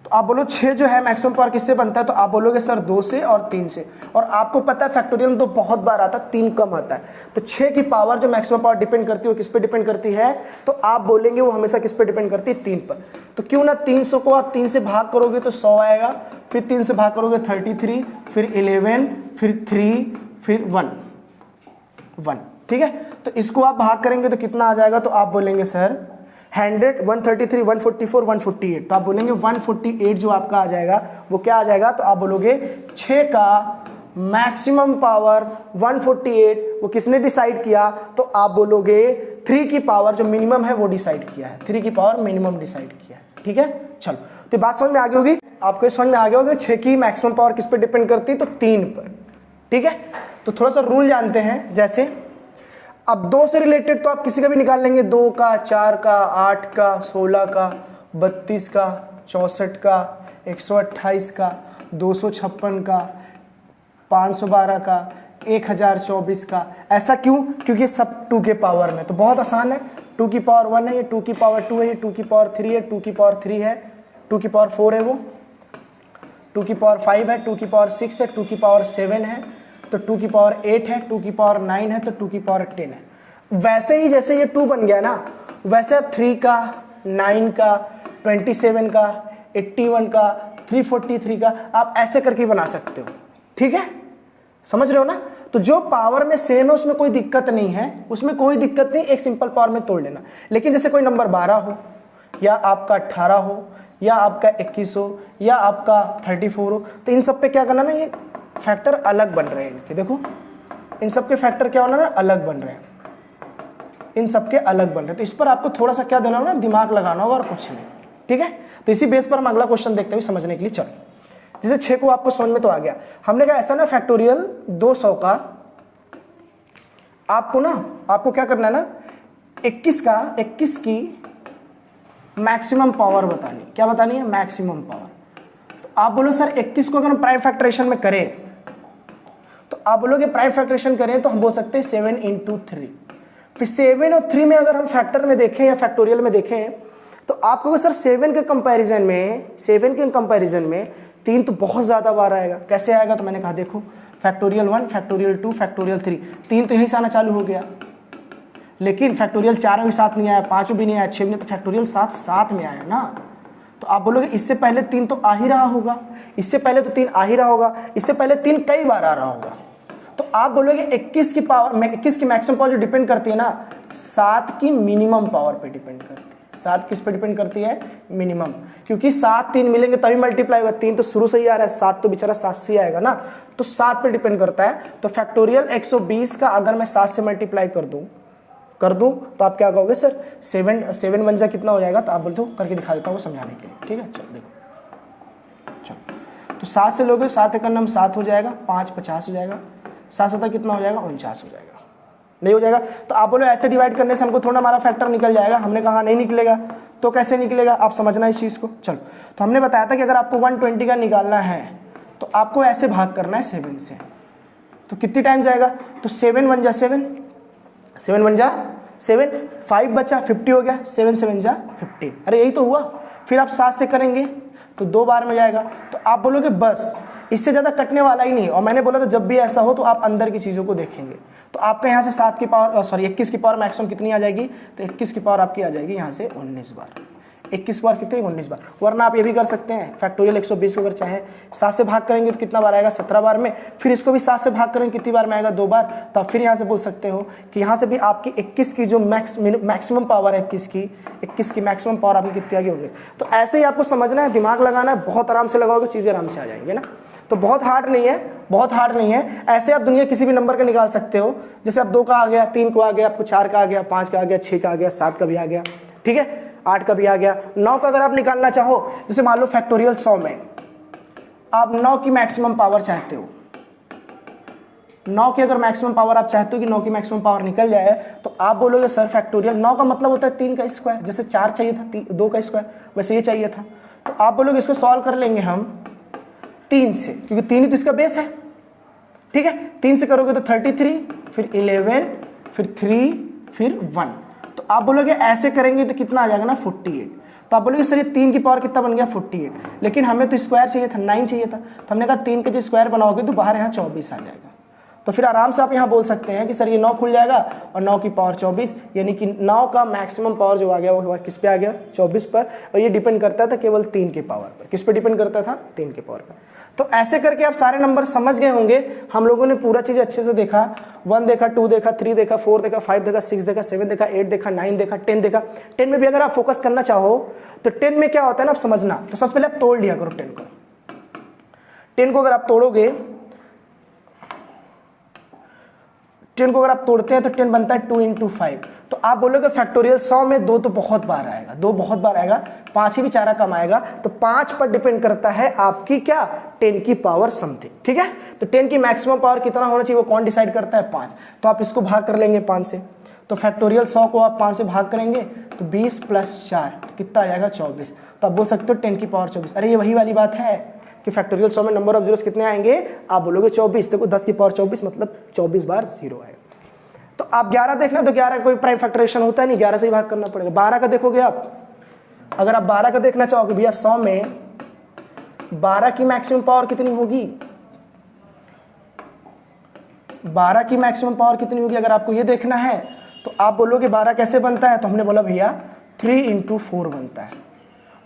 तो आप बोलो 6 जो है मैक्सिमम पावर किससे बनता है, तो आप बोलोगे सर 2 से और 3 से। और आपको पता है फैक्टोरियल में तो बहुत बार आता है, 3 कम आता है। तो 6 की पावर जो मैक्सिमम पावर डिपेंड करती है वो किस पे डिपेंड करती है, तो आप बोलेंगे वो हमेशा किस पे डिपेंड करती है, 3 पर। तो क्यों ना 300 को आप 3 से भाग करोगे तो 100 आएगा, फिर 3 से भाग करोगे 33, फिर 11, फिर 3, फिर 1, ठीक है। तो इसको आप भाग करेंगे तो कितना आ जाएगा, तो आप बोलेंगे सर 100, 133, 144, 148। तो आप बोलेंगे 148 जो आपका आ जाएगा वो क्या आ जाएगा, तो आप बोलोगे 6 का मैक्सिमम पावर 148 वो किसने डिसाइड किया, तो आप बोलोगे 3 की पावर जो मिनिमम है वो डिसाइड किया है, 3 की पावर मिनिमम डिसाइड किया है, ठीक है। चलो तो बात समझ में आ गई होगी आपको, समझ में आ गया होगा 6 की मैक्सिमम पावर किस पे डिपेंड करती है, तो 3 पर, ठीक है। तो थोड़ा सा रूल जानते हैं, जैसे अब 2 से रिलेटेड तो आप किसी का भी निकाल लेंगे, 2 का, 4 का, 8 का, 16 का, 32 का, 64 का, 128 का, 256 का, 512 का, 1024 का। ऐसा क्यों, क्योंकि ये सब 2 के पावर में, तो बहुत आसान है। 2 की पावर 1 है, ये 2 की पावर 2 है, ये 2 की पावर 3 है, 2 की पावर 3 है, 2 की पावर 4 है, वो 2 की पावर 5 है, 2 की पावर 6 है, 2 की पावर 7 है, तो 2 की पावर 8 है, 2 की पावर 9 है, तो 2 की पावर 10 है। वैसे ही जैसे ये 2 बन गया ना, वैसे अब 3 का, 9 का, 27 का, 81 का, 343 का आप ऐसे करके बना सकते हो, ठीक है, समझ रहे हो ना। तो जो पावर में सेम है उसमें कोई दिक्कत नहीं है, उसमें कोई दिक्कत नहीं, एक सिंपल पावर में तोड़ लेना। लेकिन जैसे कोई नंबर 12 हो, या आपका 18 हो, या आपका 21 हो, या आपका 34 हो, तो इन सब पे क्या करना ना, ये फैक्टर अलग बन रहे हैं इनके, देखो इन सब के फैक्टर क्या होना ना, अलग बन रहे हैं, इन सब के अलग बन रहे हैं। तो इस पर आपको थोड़ा सा क्या देना होगा ना, दिमाग लगाना होगा और कुछ नहीं, ठीक है। तो इसी बेस पर हम अगला क्वेश्चन देखते हैं समझने के लिए। चलो जैसे 6 को आपको समझ में तो आ गया, हमने कहा ऐसा ना फैक्टोरियल 200 का आपको क्या करना है ना, 21 की मैक्सिमम पावर बतानी। क्या बतानी है, मैक्सिमम पावर। तो आप बोलो सर 21 को अगर हम प्राइम फैक्टरेशन में करें, तो आप बोलोगे प्राइम फैक्टरेशन करें तो हम बोल सकते हैं 7 × 3। फिर 7 और 3 में अगर हम फैक्टर में देखें या फैक्टोरियल में देखें, तो आपको सर 7 के कंपैरिजन में 3 तो बहुत ज़्यादा बार आएगा। कैसे आएगा, तो मैंने कहा देखो फैक्टोरियल 1, फैक्टोरियल 2, फैक्टोरियल 3, 3 तो यहीं से आना चालू हो गया। लेकिन फैक्टोरियल 4 भी साथ नहीं आया, 5 भी नहीं आया, 6 भी नहीं, तो फैक्टोरियल 7 साथ में आया ना। तो आप बोलोगे इससे पहले 3 तो आ ही रहा होगा, इससे पहले तो 3 आ ही रहा होगा, इससे पहले 3 कई बार आ रहा होगा। तो आप बोलोगे 21 की पावर, 21 की मैक्सिमम पावर जो डिपेंड करती है ना, 7 की मिनिमम पावर पे डिपेंड करती है। 7 किस पे डिपेंड करती है, मिनिमम, क्योंकि 7 3 मिलेंगे तभी मल्टीप्लाई होगा। 3 तो शुरू से ही आ रहा है, 7 तो बेचारा 7 से ही आएगा ना, तो 7 पे डिपेंड करता है। तो फैक्टोरियल 120 का अगर मैं 7 से मल्टीप्लाई कर दूं तो आप क्या कहोगे सर, 7 1 जा कितना हो जाएगा, तो आप बोलते हो करके दिखा देता हूँ समझाने के लिए, ठीक है। चलो देखो, चलो तो 7 से लोगे, 7 एक नम 7 हो जाएगा, 5 50 हो जाएगा, 7 7 कितना हो जाएगा, 49 हो जाएगा। नहीं हो जाएगा, तो आप बोलो ऐसे डिवाइड करने से हमको थोड़ा हमारा फैक्टर निकल जाएगा। हमने कहा नहीं निकलेगा, तो कैसे निकलेगा आप समझना इस चीज़ को। चलो तो हमने बताया था कि अगर आपको 120 का निकालना है तो आपको ऐसे भाग करना है 7 से। तो कितनी टाइम जाएगा, तो 7 1 जा 7, 7 1 जा 7, 5 बचा 50 हो गया, 7 7 जा 15। अरे यही तो हुआ। फिर आप 7 से करेंगे तो 2 बार में जाएगा। तो आप बोलोगे बस इससे ज़्यादा कटने वाला ही नहीं। और मैंने बोला था जब भी ऐसा हो तो आप अंदर की चीज़ों को देखेंगे। तो आपका यहाँ से 7 की पावर 21 की पावर मैक्सिमम कितनी आ जाएगी, तो 21 की पावर आपकी आ जाएगी यहाँ से 19 बार। 21 बार कितने, 19 बार। वरना आप ये भी कर सकते हैं, फैक्टोरियल 120 को अगर चाहे 7 से भाग करेंगे तो कितना बार आएगा, 17 बार में। फिर इसको भी 7 से भाग करेंगे कितनी बार में आएगा, 2 बार। तो आप फिर यहाँ से बोल सकते हो कि यहाँ से भी आपकी 21 की जो मैक्सिमम पावर है 21 की मैक्सिमम पावर आपकी कितनी आ गई, 19। तो ऐसे ही आपको समझना है, दिमाग लगाना है, बहुत आराम से लगाओगे चीज़ें आराम से आ जाएंगे ना। तो बहुत हार्ड नहीं है। ऐसे आप दुनिया किसी भी नंबर का निकाल सकते हो। जैसे अब 2 का आ गया, 3 को आ गया, आपको 4 का आ गया, 5 का आ गया, 6 का आ गया, 7 का भी आ गया, ठीक है, 8 का भी आ गया, 9 का अगर आप निकालना चाहो, जैसे मान लो फैक्टोरियल 100 में आप 9 की मैक्सिमम पावर चाहते हो, 9 की अगर मैक्सिमम पावर आप चाहते हो कि 9 की मैक्सिमम पावर निकल जाए, तो आप बोलोगे सर फैक्टोरियल 9 का मतलब होता है 3 का स्क्वायर। जैसे 4 चाहिए था 2 का स्क्वायर, वैसे ये चाहिए था। तो आप बोलोगे इसको सॉल्व कर लेंगे हम 3 से, क्योंकि 3 ही तो इसका बेस है। ठीक है, 3 से करोगे तो 33, फिर 11, फिर 3, फिर 1। तो आप बोलोगे ऐसे करेंगे तो कितना आ जाएगा ना 48। तो आप बोलोगे सर ये 3 की पावर कितना बन गया 48, लेकिन हमें तो स्क्वायर चाहिए था, 9 चाहिए था। तो हमने कहा 3 के जो स्क्वायर बनाओगे तो बाहर यहाँ 24 आ जाएगा। तो फिर आराम से आप यहाँ बोल सकते हैं कि सर ये 9 खुल जाएगा और 9 की पावर 24, यानी कि 9 का मैक्सिमम पावर जो आ गया वो किस पे आ गया 24 पर। और ये डिपेंड करता था केवल 3 के पावर पर। किस पे डिपेंड करता था 3 के पावर पर। तो ऐसे करके आप सारे नंबर समझ गए होंगे। हम लोगों ने पूरा चीज़ अच्छे से देखा, 1 देखा, 2 देखा, 3 देखा, 4 देखा, 5 देखा, 6 देखा, 7 देखा, 8 देखा, 9 देखा, 10 देखा। 10 में भी अगर आप फोकस करना चाहो तो 10 में क्या होता है ना, आप समझना। तो सबसे पहले आप तोड़ लिया करो 10 को। 10 को अगर आप तोड़ोगे, 10 को अगर आप तोड़ते हैं तो 10 बनता है 2 × 5। तो आप बोलोगे फैक्टोरियल 100 में 2 तो बहुत बार आएगा, 2 बहुत बार आएगा, 5 ही बेचारा कम आएगा। तो 5 पर डिपेंड करता है आपकी क्या 10 की पावर समथिंग। ठीक है, तो 10 की मैक्सिमम पावर कितना होना चाहिए वो कौन डिसाइड करता है 5। तो आप इसको भाग कर लेंगे 5 से। तो फैक्टोरियल 100 को आप 5 से भाग करेंगे तो 20 + 4 तो कितना आ जाएगा 24। तो आप बोल सकते हो 10 की पावर 24। अरे ये वही वाली बात है कि फैक्टोरियल 100 में नंबर ऑफ जीरोस कितने आएंगे, आप बोलोगे 24। देखो 10 की पावर 24 मतलब 24 बार 0 आएगा। तो आप 11 देखना, तो 11 कोई प्राइम फैक्टराइजेशन होता है नहीं, 11 से ही भाग करना पड़ेगा। 12 का देखोगे आप, अगर आप 12 का देखना चाहोगे भैया 100 में 12 की मैक्सिमम पावर कितनी होगी, 12 की मैक्सिमम पावर कितनी होगी अगर आपको ये देखना है तो आप बोलोगे 12 कैसे बनता है। तो हमने बोला भैया 3 × 4 बनता है।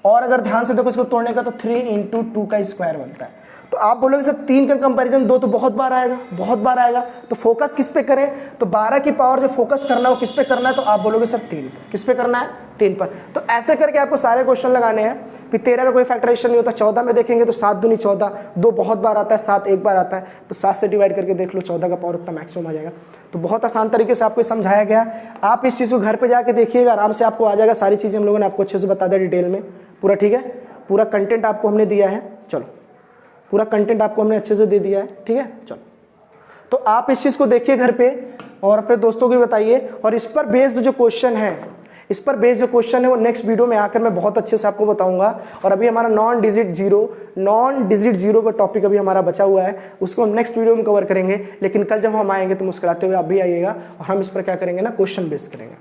और अगर ध्यान से देखो इसको तोड़ने का तो 3 × 2 का स्क्वायर बनता है। तो आप बोलोगे सर 3 का कंपैरिजन 2 तो बहुत बार आएगा, बहुत बार आएगा। तो फोकस किस पे करें, तो 12 की पावर जो फोकस करना है वो किस पे करना है, तो आप बोलोगे सर 3 पर। किस पे करना है 3 पर। तो ऐसे करके आपको सारे क्वेश्चन लगाने हैं। फिर 13 का कोई फैक्टराइजेशन नहीं होता। 14 में देखेंगे तो 7 दूनी 14, 2 बहुत बार आता है, 7 एक बार आता है। तो 7 से डिवाइड करके देख लो, 14 का पावर उतना मैक्सिमम आ जाएगा। तो बहुत आसान तरीके से आपको समझाया गया। आप इस चीज़ को घर पर जाके देखिएगा, आराम से आपको आ जाएगा। सारी चीज़ें हम लोगों ने आपको अच्छे से बता दिया डिटेल में पूरा। ठीक है, पूरा कंटेंट आपको हमने दिया है। चलो, पूरा कंटेंट आपको हमने अच्छे से दे दिया है। ठीक है, चलो तो आप इस चीज़ को देखिए घर पे और अपने दोस्तों को भी बताइए। और इस पर बेस्ड जो क्वेश्चन है, इस पर बेस्ड जो क्वेश्चन है वो नेक्स्ट वीडियो में आकर मैं बहुत अच्छे से आपको बताऊंगा। और अभी हमारा नॉन डिजिट जीरो का टॉपिक अभी हमारा बचा हुआ है, उसको हम नेक्स्ट वीडियो में कवर करेंगे। लेकिन कल जब हम आएंगे तो मुस्कुराते हुए आप भी आइएगा और हम इस पर क्या करेंगे ना, क्वेश्चन बेस्ड करेंगे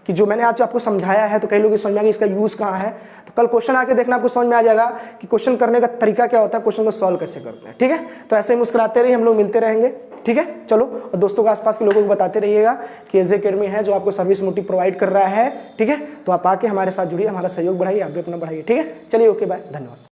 कि जो मैंने आज आपको समझाया है। तो कई लोग समझ में आएगा इसका यूज़ कहाँ है। तो कल क्वेश्चन आके देखना, आपको समझ में आ जाएगा कि क्वेश्चन करने का तरीका क्या होता है, क्वेश्चन को सॉल्व कैसे करते हैं। ठीक है, तो ऐसे ही मुस्कुराते रहिए, हम लोग मिलते रहेंगे। ठीक है, चलो, और दोस्तों को आसपास के लोगों को बताते रहिएगा कि एजे अकेडमी है जो आपको सर्विस मोटिव प्रोवाइड कर रहा है। ठीक है, तो आप आके हमारे साथ जुड़िए, हमारा सहयोग बढ़ाइए, आप भी अपना बढ़ाइए। ठीक है, चलिए, ओके, बाय, धन्यवाद।